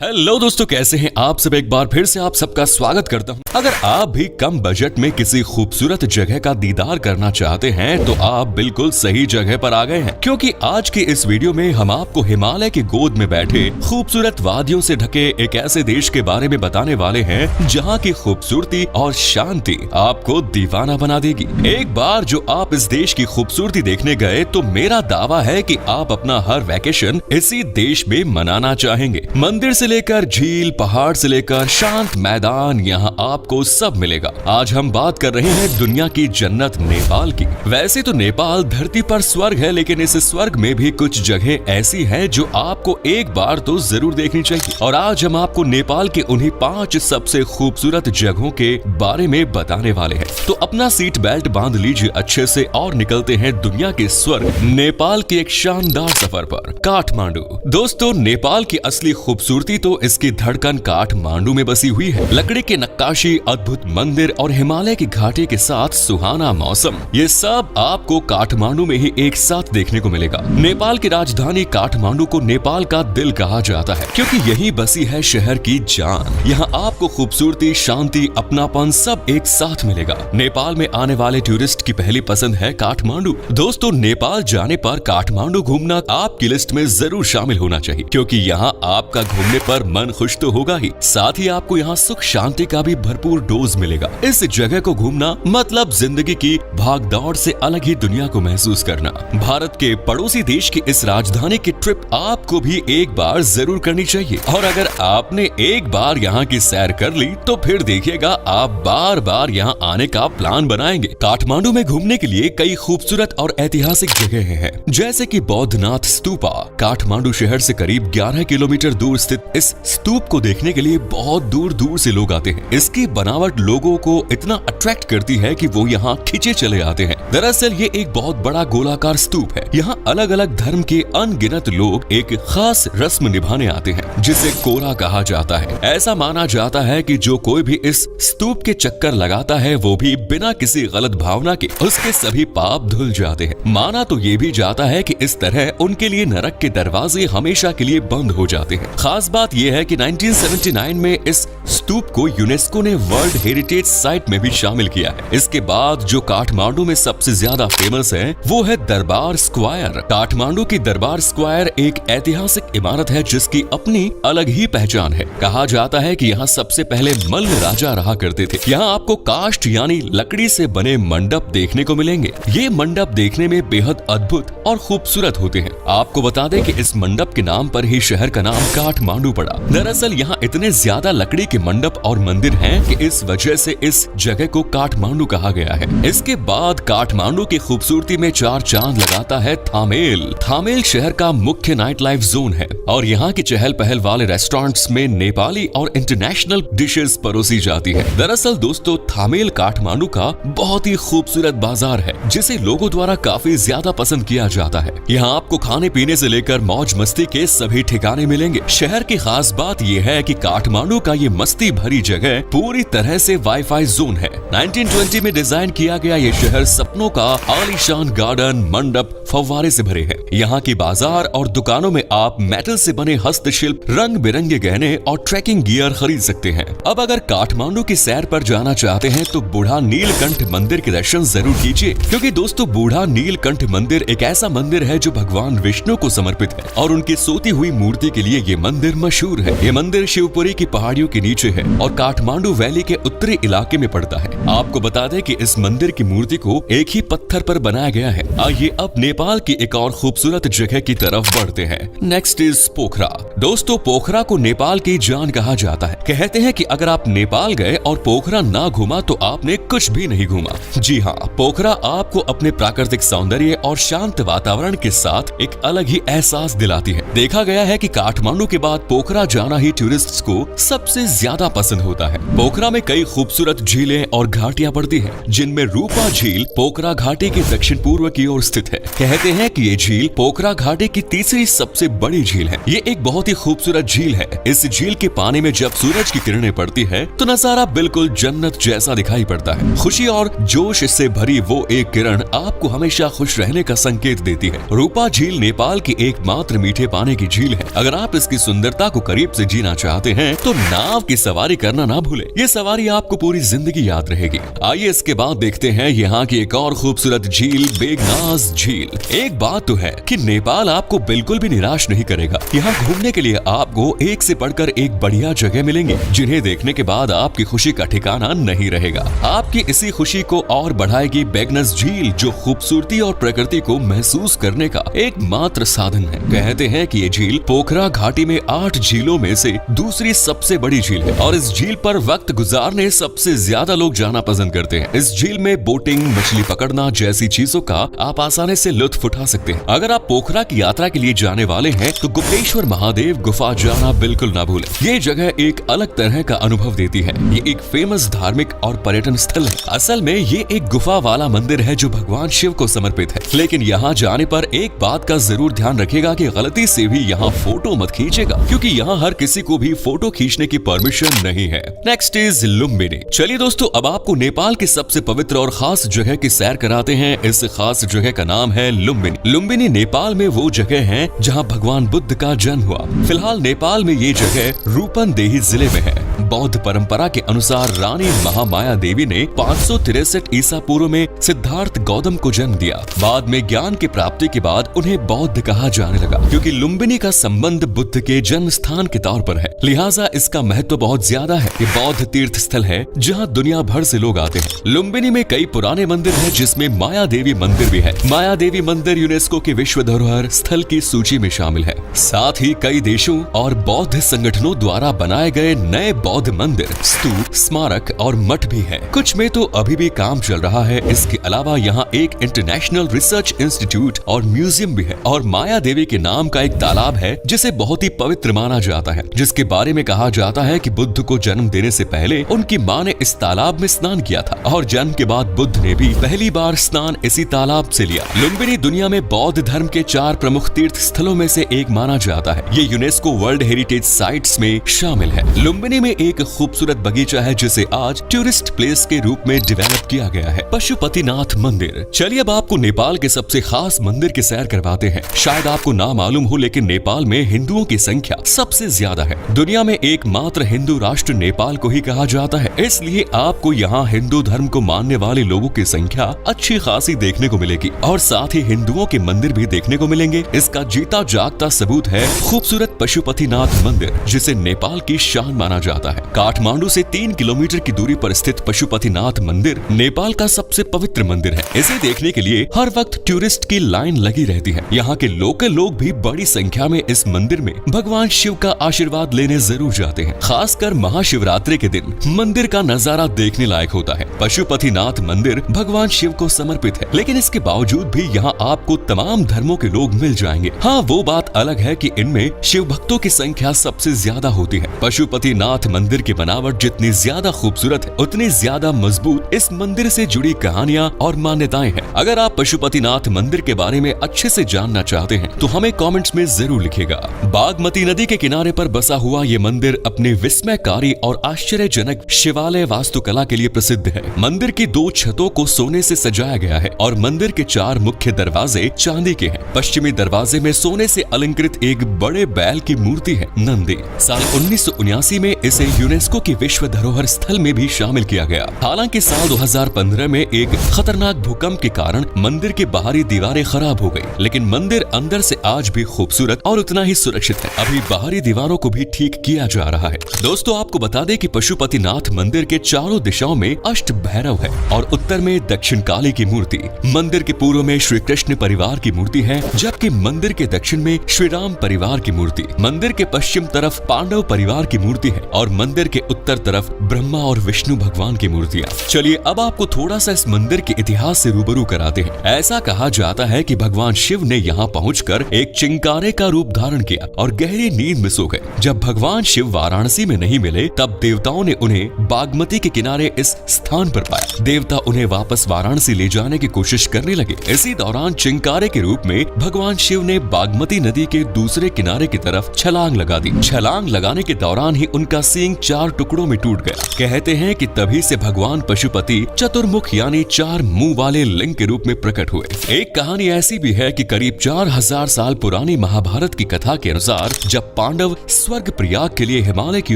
Hello दोस्तों, कैसे हैं आप सब। एक बार फिर से आप सबका स्वागत करता हूं। अगर आप भी कम बजट में किसी खूबसूरत जगह का दीदार करना चाहते हैं तो आप बिल्कुल सही जगह पर आ गए हैं, क्योंकि आज के इस वीडियो में हम आपको हिमालय की गोद में बैठे खूबसूरत वादियों से ढके एक ऐसे देश के बारे में बताने वाले हैं जहां की खूबसूरती और शांति आपको दीवाना बना देगी। एक बार जो आप इस देश की खूबसूरती देखने गए तो मेरा दावा है कि आप अपना हर वैकेशन इसी देश में मनाना चाहेंगे। मंदिर से लेकर झील, पहाड़ से लेकर शांत मैदान, यहाँ आपको सब मिलेगा। आज हम बात कर रहे हैं दुनिया की जन्नत नेपाल की। वैसे तो नेपाल धरती पर स्वर्ग है, लेकिन इस स्वर्ग में भी कुछ जगह ऐसी हैं जो आपको एक बार तो जरूर देखनी चाहिए। और आज हम आपको नेपाल के उन्हीं 5 सबसे खूबसूरत जगहों के बारे में बताने वाले हैं। तो अपना सीट बेल्ट बांध लीजिए अच्छे से और निकलते हैं दुनिया के स्वर्ग नेपाल के एक शानदार सफर पर, काठमांडू। दोस्तों, नेपाल की असली खूबसूरती तो इसकी धड़कन काठमांडू में बसी हुई है। लकड़ी की नक्काशी, अद्भुत मंदिर और हिमालय की घाटी के साथ सुहाना मौसम, ये सब आपको काठमांडू में ही एक साथ देखने को मिलेगा। नेपाल की राजधानी काठमांडू को नेपाल का दिल कहा जाता है, क्योंकि यही बसी है शहर की जान। यहाँ आपको खूबसूरती, शांति, अपनापन सब एक साथ मिलेगा। नेपाल में आने वाले टूरिस्ट की पहली पसंद है काठमांडू। दोस्तों, नेपाल जाने पर काठमांडू घूमना आपकी लिस्ट में जरूर शामिल होना चाहिए, क्योंकि यहाँ आपका घूमने पर मन खुश तो होगा ही, साथ ही आपको यहाँ सुख शांति का भी भरपूर डोज मिलेगा। इस जगह को घूमना मतलब जिंदगी की भागदौड़ से अलग ही दुनिया को महसूस करना। भारत के पड़ोसी देश की इस राजधानी की ट्रिप आपको भी एक बार जरूर करनी चाहिए। और अगर आपने एक बार यहाँ की सैर कर ली तो फिर देखिएगा आप बार बार यहाँ आने का प्लान बनाएंगे। काठमांडू में घूमने के लिए कई खूबसूरत और ऐतिहासिक जगह हैं, जैसे कि बौद्धनाथ स्तूपा। काठमांडू शहर से करीब 11 किलोमीटर दूर स्थित इस स्तूप को देखने के लिए बहुत दूर दूर से लोग आते हैं। इसकी बनावट लोगों को इतना अट्रैक्ट करती है कि वो यहाँ खिंचे चले आते हैं। दरअसल ये एक बहुत बड़ा गोलाकार स्तूप है। यहाँ अलग अलग धर्म के अनगिनत लोग एक खास रस्म निभाने आते हैं, जिसे कोरा कहा जाता है। ऐसा माना जाता है कि जो कोई भी इस स्तूप के चक्कर लगाता है वो भी बिना किसी गलत भावना के उसके सभी पाप धुल जाते हैं। माना तो ये भी जाता है कि इस तरह उनके लिए नरक के दरवाजे हमेशा के लिए बंद हो जाते हैं। खास बात यह है कि 1979 में इस स्तूप को यूनेस्को ने वर्ल्ड हेरिटेज साइट में भी शामिल किया है। इसके बाद जो काठमांडू में सबसे ज्यादा फेमस है वो है दरबार स्क्वायर। काठमांडू की दरबार स्क्वायर एक ऐतिहासिक इमारत है जिसकी अपनी अलग ही पहचान है। कहा जाता है कि यहाँ सबसे पहले मल्ल राजा रहा करते थे। यहाँ आपको काष्ठ यानी लकड़ी से बने मंडप देखने को मिलेंगे। ये मंडप देखने में बेहद अद्भुत और खूबसूरत होते हैं। आपको बता दें कि इस मंडप के नाम पर ही शहर का नाम काठमांडू पड़ा। दरअसल यहाँ इतने ज्यादा लकड़ी के मंडप और मंदिर हैं कि इस वजह से इस जगह को काठमांडू कहा गया है। इसके बाद काठमांडू की खूबसूरती में 4 चांद लगाता है थामेल। थामेल शहर का मुख्य नाइट लाइफ जोन है और यहाँ की चहल पहल वाले रेस्टोरेंट्स में नेपाली और इंटरनेशनल डिशेस परोसी जाती है। दरअसल दोस्तों, थामेल काठमांडू का बहुत ही खूबसूरत बाजार है, जिसे लोगों द्वारा काफी ज्यादा पसंद किया जाता है। यहाँ आपको खाने पीने से लेकर मौज मस्ती के सभी ठिकाने मिलेंगे। शहर की खास बात यह है कि काठमांडू का ये मस्ती भरी जगह पूरी तरह से वाईफाई जोन है। 1920 में डिजाइन किया गया ये शहर सपनों का आलीशान गार्डन, मंडप, फव्वारे से भरे हैं। यहाँ की बाजार और दुकानों में आप मेटल से बने हस्तशिल्प, रंग बिरंगे गहने और ट्रैकिंग गियर खरीद सकते हैं। अब अगर काठमांडू की सैर पर जाना चाहते हैं तो बूढ़ा नीलकंठ मंदिर के दर्शन जरूर कीजिए, क्योंकि दोस्तों बूढ़ा नीलकंठ मंदिर एक ऐसा मंदिर है जो भगवान विष्णु को समर्पित है और उनकी सोती हुई मूर्ति के लिए ये मंदिर मशहूर है। ये मंदिर शिवपुरी की पहाड़ियों के नीचे है और काठमांडू वैली के उत्तरी इलाके में पड़ता है। आपको बता दें कि इस मंदिर की मूर्ति को एक ही पत्थर पर बनाया गया है। आइए अब नेपाल की एक और खूबसूरत जगह की तरफ बढ़ते हैं। नेक्स्ट इज पोखरा। दोस्तों, पोखरा को नेपाल की जान कहा जाता है। कहते हैं कि अगर आप नेपाल गए और पोखरा ना घूमा तो आपने कुछ भी नहीं घूमा। जी हाँ, पोखरा आपको अपने प्राकृतिक सौंदर्य और शांत वातावरण के साथ एक अलग ही एहसास दिलाती है। देखा गया है कि काठमांडू के बाद पोखरा जाना ही टूरिस्ट्स को सबसे ज्यादा पसंद होता है। पोखरा में कई खूबसूरत झीलें और घाटियां पड़ती हैं, जिनमें रूपा झील पोखरा घाटी के दक्षिण पूर्व की ओर स्थित है। कहते हैं कि ये झील पोखरा घाटी की तीसरी सबसे बड़ी झील है। ये एक बहुत ही खूबसूरत झील है। इस झील के पानी में जब सूरज की किरणें पड़ती है तो नजारा बिल्कुल जन्नत जैसा दिखाई पड़ता है। खुशी और जोश से भरी वो एक किरण आपको हमेशा खुश रहने का संकेत देती है। रूपा झील नेपाल की एकमात्र मीठे पानी की झील है। अगर आप इसकी सुंदरता को करीब से जीना चाहते हैं तो नाव की सवारी करना ना भूलें। ये सवारी आपको पूरी जिंदगी याद रहेगी। आइए इसके बाद देखते हैं यहाँ की एक और खूबसूरत झील, बेगनाज झील। एक बात तो है कि नेपाल आपको बिल्कुल भी निराश नहीं करेगा। यहाँ घूमने के लिए आपको एक से बढ़कर एक बढ़िया जगह मिलेंगे, जिन्हें देखने के बाद आपकी खुशी का ठिकाना नहीं रहेगा। आपकी इसी खुशी को और बढ़ाएगी बेगनाज झील, जो खूबसूरती और प्रकृति को महसूस करने का एकमात्र साधन है। कहते हैं कि ये झील पोखरा घाटी में 8 झीलों में से दूसरी सबसे बड़ी झील है और इस झील पर वक्त गुजारने सबसे ज्यादा लोग जाना पसंद करते हैं। इस झील में बोटिंग, मछली पकड़ना जैसी चीजों का आप आसानी से लुत्फ उठा सकते हैं। अगर आप पोखरा की यात्रा के लिए जाने वाले हैं तो गुप्तेश्वर महादेव गुफा जाना बिल्कुल ना भूलें। ये जगह एक अलग तरह का अनुभव देती है। ये एक फेमस धार्मिक और पर्यटन स्थल है। असल में ये एक गुफा वाला मंदिर है जो भगवान शिव को समर्पित है। लेकिन यहाँ जाने पर एक बात का जरूर ध्यान रखिएगा कि गलती से भी यहाँ फोटो मत खींचेगा, क्योंकि यहाँ हर किसी को भी फोटो खींचने की परमिशन नहीं है। Next is Lumbini. चलिए दोस्तों, अब आपको नेपाल की सबसे पवित्र और खास जगह की सैर कराते हैं। इस खास जगह का नाम है लुम्बिनी। लुम्बिनी नेपाल में वो जगह है जहाँ भगवान बुद्ध का जन्म हुआ। फिलहाल नेपाल में ये जगह रूपन्देही जिले में है। बौद्ध परंपरा के अनुसार रानी महामाया देवी ने 563 ईसा पूर्व में सिद्धार्थ गौतम को जन्म दिया। बाद में ज्ञान की प्राप्ति के बाद उन्हें बौद्ध कहा जाने लगा, क्योंकि लुम्बिनी का संबंध बुद्ध के जन्म स्थान के तौर पर है। लिहाजा इसका महत्व बहुत ज्यादा है। ये बौद्ध तीर्थ स्थल है जहाँ दुनिया भर से लोग आते हैं। लुम्बिनी में कई पुराने मंदिर हैं, जिसमें माया देवी मंदिर भी है। माया देवी मंदिर यूनेस्को के विश्व धरोहर स्थल की सूची में शामिल है। साथ ही कई देशों और बौद्ध संगठनों द्वारा बनाए गए नए बौद्ध मंदिर, स्तूप, स्मारक और मठ भी है। कुछ में तो अभी भी काम चल रहा है। इसके अलावा यहाँ एक इंटरनेशनल रिसर्च इंस्टीट्यूट और म्यूजियम भी है। और माया देवी के नाम का एक तालाब है जिसे बहुत ही पवित्र माना जाता है, जिसके बारे में कहा जाता है कि बुद्ध को जन्म देने से पहले उनकी माँ ने इस तालाब में स्नान किया था और जन्म के बाद बुद्ध ने भी पहली बार स्नान इसी तालाब से लिया। लुम्बिनी दुनिया में बौद्ध धर्म के 4 प्रमुख तीर्थ स्थलों में से एक माना जाता है। ये यूनेस्को वर्ल्ड हेरिटेज साइट्स में शामिल है। लुम्बिनी में एक खूबसूरत बगीचा है जिसे आज टूरिस्ट प्लेस के रूप में डेवलप किया गया है, पशुपतिनाथ मंदिर। चलिए अब आपको नेपाल के सबसे खास मंदिर की सैर करवाते हैं। शायद आपको ना मालूम हो, लेकिन नेपाल में हिंदुओं की संख्या सबसे ज्यादा है। दुनिया में एकमात्र हिंदू राष्ट्र नेपाल को ही कहा जाता है, इसलिए आपको यहाँ हिंदू धर्म को मानने वाले लोगों की संख्या अच्छी खासी देखने को मिलेगी और साथ ही हिंदुओं के मंदिर भी देखने को मिलेंगे। इसका जीता जागता सबूत है खूबसूरत पशुपतिनाथ मंदिर, जिसे नेपाल की शान माना जाता है। काठमांडू से 3 किलोमीटर की दूरी पर स्थित पशुपतिनाथ मंदिर नेपाल का सबसे पवित्र मंदिर है। इसे देखने के लिए हर वक्त टूरिस्ट की लाइन लगी रहती है। यहाँ के लोकल लोग भी बड़ी संख्या में इस मंदिर में भगवान शिव का आशीर्वाद लेने जरूर जाते हैं। खासकर महाशिवरात्रि के दिन मंदिर का नजारा देखने लायक होता है। पशुपतिनाथ मंदिर भगवान शिव को समर्पित है, लेकिन इसके बावजूद भी यहाँ आपको तमाम धर्मों के लोग मिल जाएंगे। हाँ, वो बात अलग है कि इनमें शिव भक्तों की संख्या सबसे ज्यादा होती है। पशुपतिनाथ मंदिर की बनावट जितनी ज्यादा खूबसूरत है, उतनी ज्यादा मजबूत इस मंदिर से जुड़ी कहानियाँ और मान्यताएं हैं। अगर आप पशुपतिनाथ मंदिर के बारे में अच्छे से जानना चाहते हैं तो हमें कमेंट्स में जरूर लिखिएगा। बागमती नदी के किनारे पर बसा हुआ ये मंदिर अपने विस्मयकारी और आश्चर्यजनक शिवालय वास्तुकला के लिए प्रसिद्ध है। मंदिर की 2 छतों को सोने से सजाया गया है और मंदिर के 4 मुख्य दरवाजे चांदी के हैं। पश्चिमी दरवाजे में सोने से अलंकृत एक बड़े बैल की मूर्ति है, नंदी। साल 1979 में इसे यूनेस्को की विश्व धरोहर स्थल में भी शामिल किया गया। हालांकि साल 2015 में एक खतरनाक भूकंप के कारण मंदिर की बाहरी दीवारें खराब हो गई, लेकिन मंदिर अंदर से आज भी खूबसूरत और उतना ही सुरक्षित है। अभी बाहरी दीवारों को भी ठीक किया जा रहा है। दोस्तों, आपको बता दें कि पशुपतिनाथ मंदिर के चारों दिशाओं में अष्ट भैरव है और उत्तर में दक्षिण काली की मूर्ति। मंदिर के पूर्व में श्री कृष्ण परिवार की मूर्ति है, जबकि मंदिर के दक्षिण में श्री राम परिवार की मूर्ति। मंदिर के पश्चिम तरफ पांडव परिवार की मूर्ति है और मंदिर के उत्तर तरफ ब्रह्मा और विष्णु भगवान की मूर्तियां। चलिए अब आपको थोड़ा सा इस मंदिर के इतिहास से रूबरू कराते हैं। ऐसा कहा जाता है कि भगवान शिव ने यहाँ पहुंचकर एक चिंकारे का रूप धारण किया और गहरी नींद में सो गए। जब भगवान शिव वाराणसी में नहीं मिले तब देवताओं ने उन्हें बागमती के किनारे इस स्थान पर पाया। देवता उन्हें वापस वाराणसी ले जाने की कोशिश करने लगे। इसी दौरान चिंकारे के रूप में भगवान शिव ने बागमती नदी के दूसरे किनारे की तरफ छलांग लगा दी। छलांग लगाने के दौरान ही उनका सींग 4 टुकड़ों में टूट गया। कहते हैं कि तभी से भगवान पशुपति चतुर्मुख यानी 4 मुंह वाले लिंग के रूप में प्रकट हुए। एक कहानी ऐसी भी है कि करीब 4000 साल पुरानी महाभारत की कथा के अनुसार जब पांडव स्वर्ग प्रयाग के लिए हिमालय की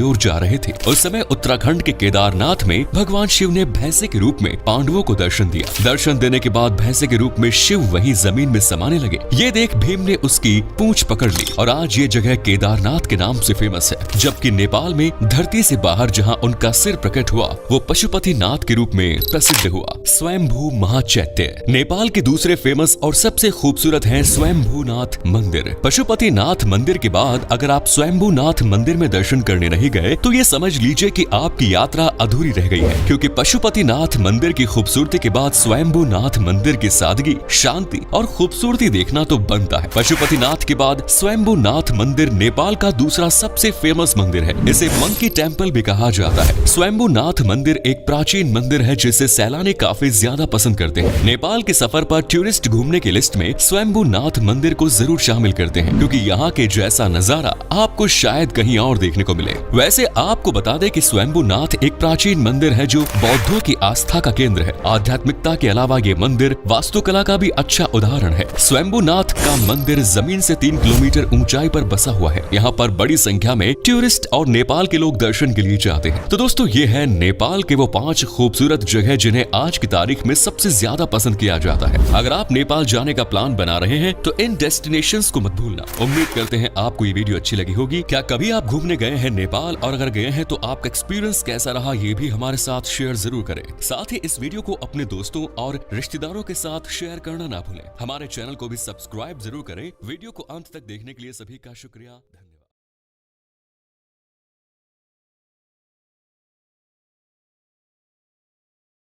ओर जा रहे थे, उस समय उत्तराखंड के केदारनाथ में भगवान शिव ने भैंसे के रूप में पांडवों को दर्शन दिया। दर्शन देने के बाद भैंसे के रूप में शिव वहीं जमीन में समाने लगे। ये देख भीम ने उसकी पूंछ पकड़ ली और आज ये जगह केदारनाथ के नाम से फेमस है। जबकि नेपाल में धरती से बाहर जहां उनका सिर प्रकट हुआ वो पशुपति नाथ के रूप में प्रसिद्ध हुआ। स्वयंभू महाचैत्य नेपाल के दूसरे फेमस और सबसे खूबसूरत है स्वयंभू नाथ मंदिर। पशुपति नाथ मंदिर के बाद अगर आप स्वयंभू नाथ मंदिर में दर्शन करने नहीं गए तो ये समझ लीजिए कि आपकी यात्रा अधूरी रह गई है, क्योंकि पशुपति नाथ मंदिर की खूबसूरती के बाद स्वयंभू नाथ मंदिर की सादगी, शांति और खूबसूरती देखना तो बनता है। पशुपति नाथ के बाद स्वयंभू नाथ मंदिर नेपाल का दूसरा सबसे फेमस मंदिर है। इसे मंकी टेम्पल भी कहा जाता है। स्वयंभू नाथ मंदिर एक प्राचीन मंदिर है जिसे सैलानी काफी ज्यादा पसंद करते हैं। नेपाल के सफर पर टूरिस्ट घूमने की लिस्ट में स्वयंभू नाथ मंदिर को जरूर शामिल करते हैं, क्योंकि यहाँ के जैसा नजारा आपको शायद कहीं और देखने को मिले। वैसे आपको बता दें कि स्वयंभू नाथ एक प्राचीन मंदिर है जो बौद्धों की आस्था का केंद्र है। आध्यात्मिकता के अलावा ये मंदिर वास्तुकला का भी अच्छा उदाहरण है। स्वयंभू नाथ का मंदिर जमीन से 3 किलोमीटर ऊंचाई पर बसा हुआ है। यहाँ पर बड़ी संख्या में टूरिस्ट और नेपाल के लोग दर्शन के लिए जाते हैं। तो दोस्तों ये है नेपाल के वो 5 खूबसूरत जगह जिन्हें आज की तारीख में सबसे ज्यादा पसंद किया जाता है। अगर आप नेपाल जाने का प्लान बना रहे हैं तो इन डेस्टिनेशंस को मत भूलना। उम्मीद करते हैं आपको ये वीडियो अच्छी लगी होगी। क्या कभी आप घूमने गए हैं नेपाल, और अगर गए हैं तो आपका एक्सपीरियंस कैसा रहा ये भी हमारे साथ शेयर जरूर करें। साथ ही इस वीडियो को अपने दोस्तों और रिश्तेदारों के साथ शेयर करना ना भूलें। हमारे चैनल को भी सब्सक्राइब जरूर करें। वीडियो को अंत तक देखने के लिए सभी का शुक्रिया।